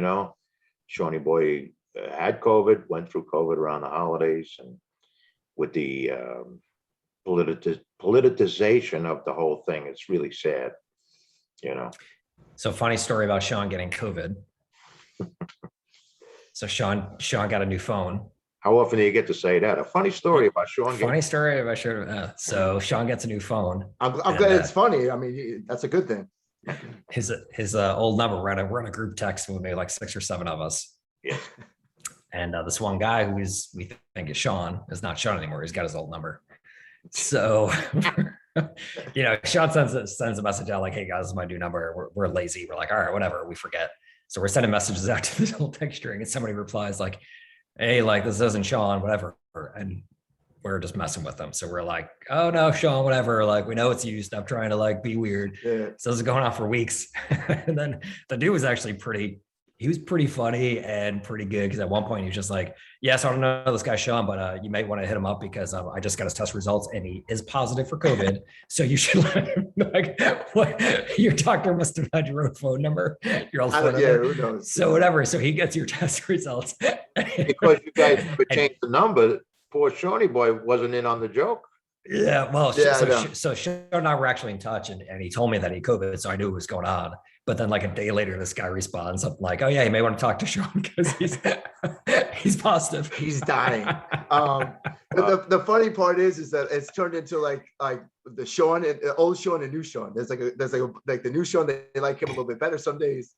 Shawnee Boy had COVID, went through COVID around the holidays, and with the politicization of the whole thing, it's really sad. So funny story about Sean getting COVID. So Sean got a new phone. How often do you get to say that? A funny story about Sean. Funny story about Sean. So Sean gets a new phone. I'm glad it's funny. I mean, that's a good thing. His old number, we're on a group text with maybe like 6 or 7 of us. Yeah. And this one guy we think is Sean is not Sean anymore. He's got his old number. So, Sean sends a message out like, "Hey guys, this is my new number. We're lazy. We're like, all right, whatever. We forget." So we're sending messages out to this whole text string, and somebody replies like, "Hey, like this isn't Sean, whatever." And we're just messing with them. So we're like, "Oh no, Sean, whatever. Like, we know it's you. Stop trying to like be weird." Yeah. So this is going on for weeks. And then the dude was actually pretty funny and pretty good, because at one point he was just like, "Yes, I don't know this guy Sean, but you might want to hit him up because I just got his test results and he is positive for COVID. So you should let him know." Like, what? Your doctor must have had your own phone number. Your old phone Yeah, number. who knows? So whatever. So he gets your test results. Because you guys never changed the number, poor Shawnee Boy wasn't in on the joke. Yeah, well, Yeah, I know. so Sean and I were actually in touch, and he told me that he had COVID, so I knew what was going on. But then like a day later, this guy responds something like, "Oh yeah, you may want to talk to Sean because he's positive. He's dying." But the funny part is that it's turned into like the Sean and old Sean and new Sean. There's like the new Sean, they like him a little bit better some days.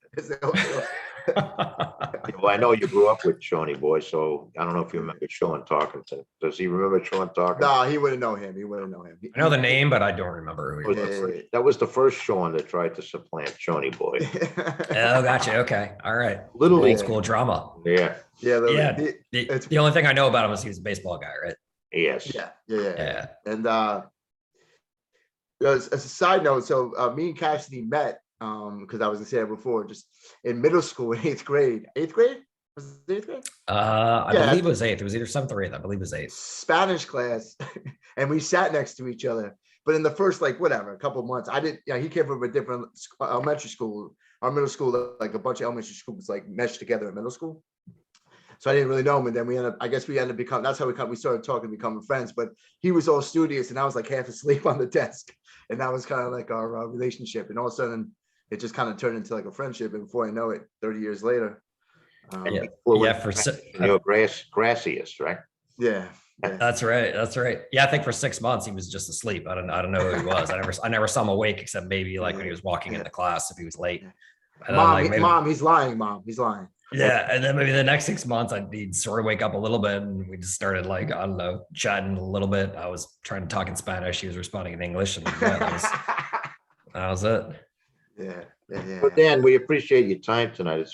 Well, I know you grew up with Shawnee Boy, so I don't know if you remember Sean talking to him. Does he remember Sean talking? No, he wouldn't know him. He wouldn't know him. I know the name, but I don't remember who he was. That was the first Sean that tried to supplant Shawnee Boy. Oh, gotcha. Okay, all right. Little Old league. school drama. Yeah. Yeah. The only thing I know about him is he was a baseball guy, right? Yes. Yeah. And as a side note, so me and Cassidy met because I was in San before, just in middle school in 8th grade. 8th grade? Was it 8th grade? I believe it was 8th. It was either 7th or 8th. I believe it was 8th. Spanish class, and we sat next to each other. But in the first, like, whatever, a couple of months, I didn't, he came from a different elementary school. Our middle school, like a bunch of elementary schools, like meshed together in middle school. So I didn't really know him. And then we ended up becoming, that's how we started talking, becoming friends. But he was all studious and I was like half asleep on the desk. And that was kind of like our relationship. And all of a sudden, it just kind of turned into like a friendship. And before I know it, 30 years later. You're gracious, right? Yeah. That's right. That's right. Yeah, I think for 6 months he was just asleep. I don't know who he was. I never saw him awake except maybe like when he was walking into class if he was late. And then like maybe, Mom, he's lying. Mom, he's lying. yeah, and then maybe the next 6 months he'd sort of wake up a little bit, and we just started like I don't know chatting a little bit. I was trying to talk in Spanish. He was responding in English, and yeah, that was it. Yeah. But Dan, we appreciate your time tonight.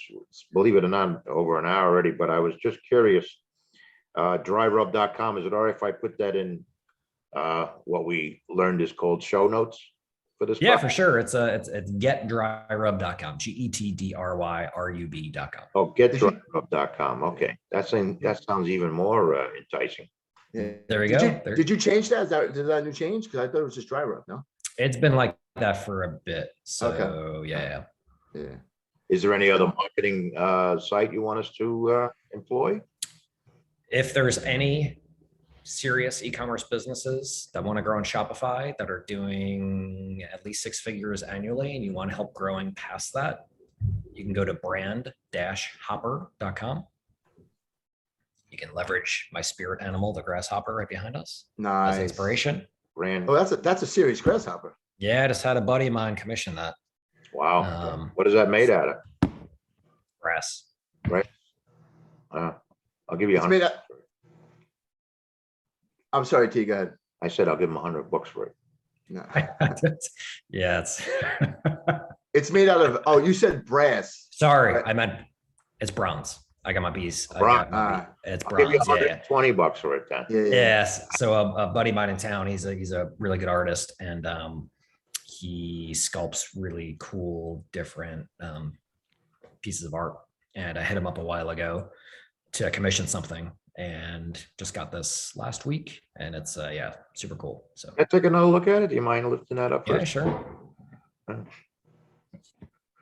Believe it or not, over an hour already, but I was just curious. Dryrub.com, is it all right if I put that in what we learned is called show notes for this? Yeah, for sure. It's getdryrub.com, GETDRYRUB.com. Oh, getdryrub.com. Okay. That sounds even more enticing. Yeah. There we go. Did you change that? Did that new change? Because I thought it was just dry rub, no? It's been like that for a bit. So Okay. yeah. Is there any other marketing site you want us to employ? If there's any serious e-commerce businesses that want to grow on Shopify that are doing at least 6 figures annually and you want help growing past that, you can go to brand-hopper.com. You can leverage my spirit animal, the grasshopper right behind us, Nice. as inspiration. Brand. Oh, that's a serious grasshopper. Yeah, I just had a buddy of mine commission that. Wow. What is that made out of? Grass. Right. I'll give you It's 100. made out. I'm sorry, T. Go ahead. I said I'll give him $100 for it. No. Yeah, It's made out of. Oh, you said brass. sorry, Right. I meant it's bronze. I got my bees. Bronze. It's I'll give you bronze. Yeah. $120 for it then. Yeah. Yes. So a buddy of mine in town, he's a really good artist, and he sculpts really cool, different pieces of art. And I hit him up a while ago to commission something, and just got this last week, and it's yeah, super cool. So Can I take another look at it? Do you mind lifting that up? yeah, First? sure.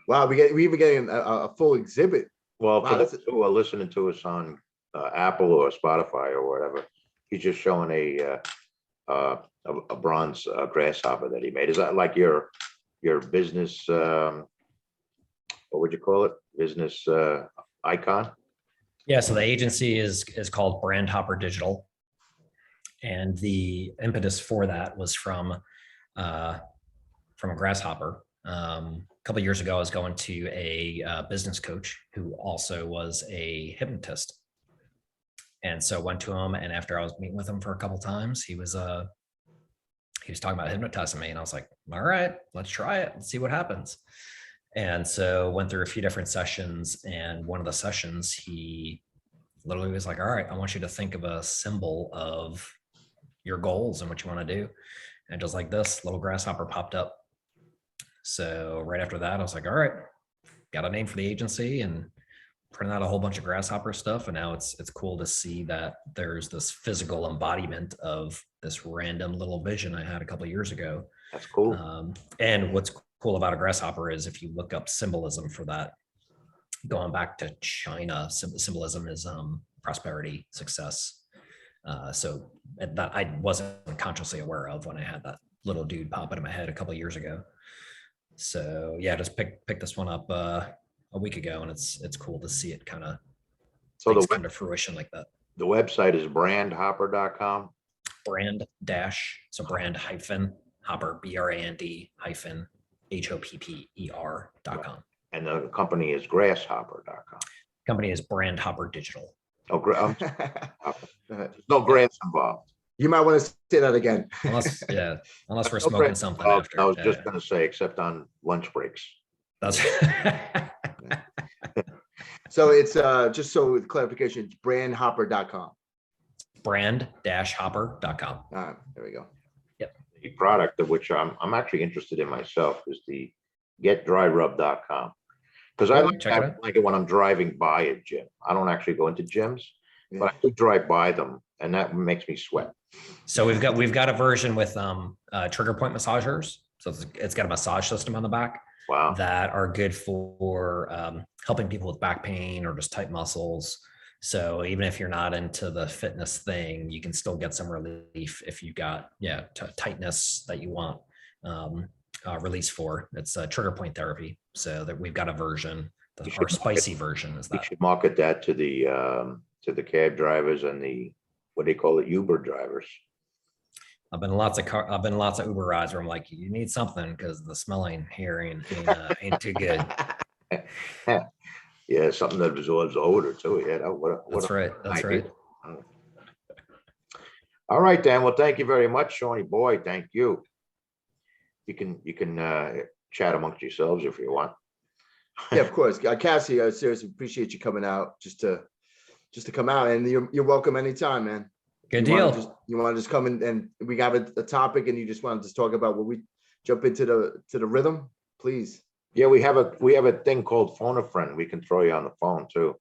Wow, we even getting a full exhibit. Well, Wow, for that's those who are listening to us on Apple or Spotify or whatever, he's just showing a bronze grasshopper that he made. Is that like your business? What would you call it? Business icon? Yeah. So the agency is called Brand Hopper Digital, and the impetus for that was from a grasshopper. A couple of years ago, I was going to a business coach who also was a hypnotist. And so went to him, and after I was meeting with him for a couple of times, he was talking about hypnotizing me, and I was like, all right, let's try it and see what happens. And so went through a few different sessions, and one of the sessions, he literally was like, all right, I want you to think of a symbol of your goals and what you want to do. And just like this little grasshopper popped up. So right after that, I was like, all right, got a name for the agency and printed out a whole bunch of grasshopper stuff. And now it's cool to see that there's this physical embodiment of this random little vision I had a couple of years ago. That's cool. And what's cool about a grasshopper is if you look up symbolism for that, going back to China, symbolism is prosperity, success. So that I wasn't consciously aware of when I had that little dude pop into my head a couple of years ago. So yeah, just picked this one up a week ago, and it's cool to see it kind of come to fruition like that. The website is brandhopper.com. Brand hopper, BRAND-HOPPER.com. And the company is grasshopper.com. Company is Brand Hopper Digital. Oh, there's no grass involved. You might want to say that again. Unless we're smoking something after. I was just going to say, except on lunch breaks. That's So it's just so with clarification, it's brandhopper.com. brand-hopper.com. All right, there we go. The product of which I'm actually interested in myself is the getdryrub.com. Because I like it when I'm driving by a gym. I don't actually go into gyms, but I do drive by them, and that makes me sweat. So we've got a version with trigger point massagers. So it's got a massage system on the back. Wow. That are good for helping people with back pain or just tight muscles. So even if you're not into the fitness thing, you can still get some relief if you got tightness that you want release for. It's trigger point therapy. So that we've got a version. Our spicy version is that. You should market that to the cab drivers and the what do they call it, Uber drivers. I've been lots of Uber rides where I'm like, you need something because the smelling here ain't too good. Yeah, something that absorbs odor too. Yeah, That's right. That's right. All right, Dan. Well, thank you very much, Shawnee boy. Thank you. You can chat amongst yourselves if you want. Yeah, of course. Cassie, I seriously appreciate you coming out just to come out, and you're welcome anytime, man. Good You wanna deal. you want to just come in and we have a topic and you just want to just talk about what we jump into the rhythm, please. Yeah, we have a thing called Phone a Friend. We can throw you on the phone too.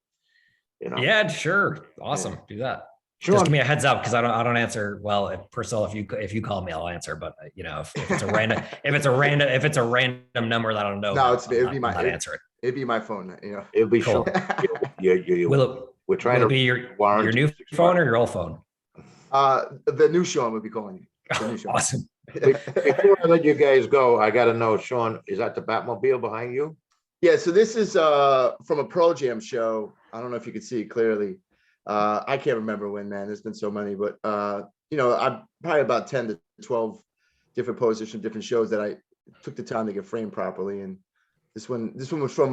You know. Yeah, sure. Awesome. Do that. Sure. Just give me a heads up because I don't answer. Well, Priscilla, if you call me, I'll answer. But if it's a random number that I don't know, No, it'd be my answer it. It'd be my phone, It'll be cool. We're trying to be your new phone or your old phone? The new Sean would be calling you. The new Sean. Awesome. Before I let you guys go, I got to know, Sean, is that the Batmobile behind you? Yeah, so this is from a Pearl Jam show. I don't know if you can see it clearly. I can't remember when, man. There's been so many, but I'm probably about 10 to 12 different posters from different shows that I took the time to get framed properly. And this one was from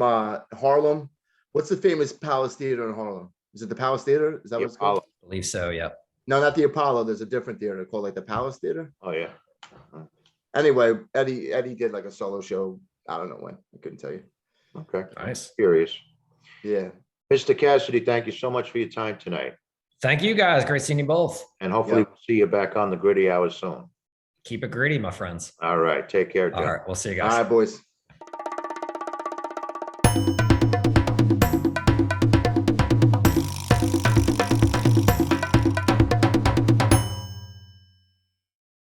Harlem. What's the famous Palace Theater in Harlem? Is it the Palace Theater? Is that what it's called? I believe so. Yeah. No, not the Apollo. There's a different theater called like the Palace Theater. Oh yeah. Anyway, Eddie did like a solo show. I don't know when. I couldn't tell you. Okay. Nice. Curious. Yeah. Mr. Cassidy, thank you so much for your time tonight. Thank you guys. Great seeing you both. And hopefully we'll see you back on the gritty hours soon. Keep it gritty, my friends. All right. Take care, John. All right. We'll see you guys. All right, boys.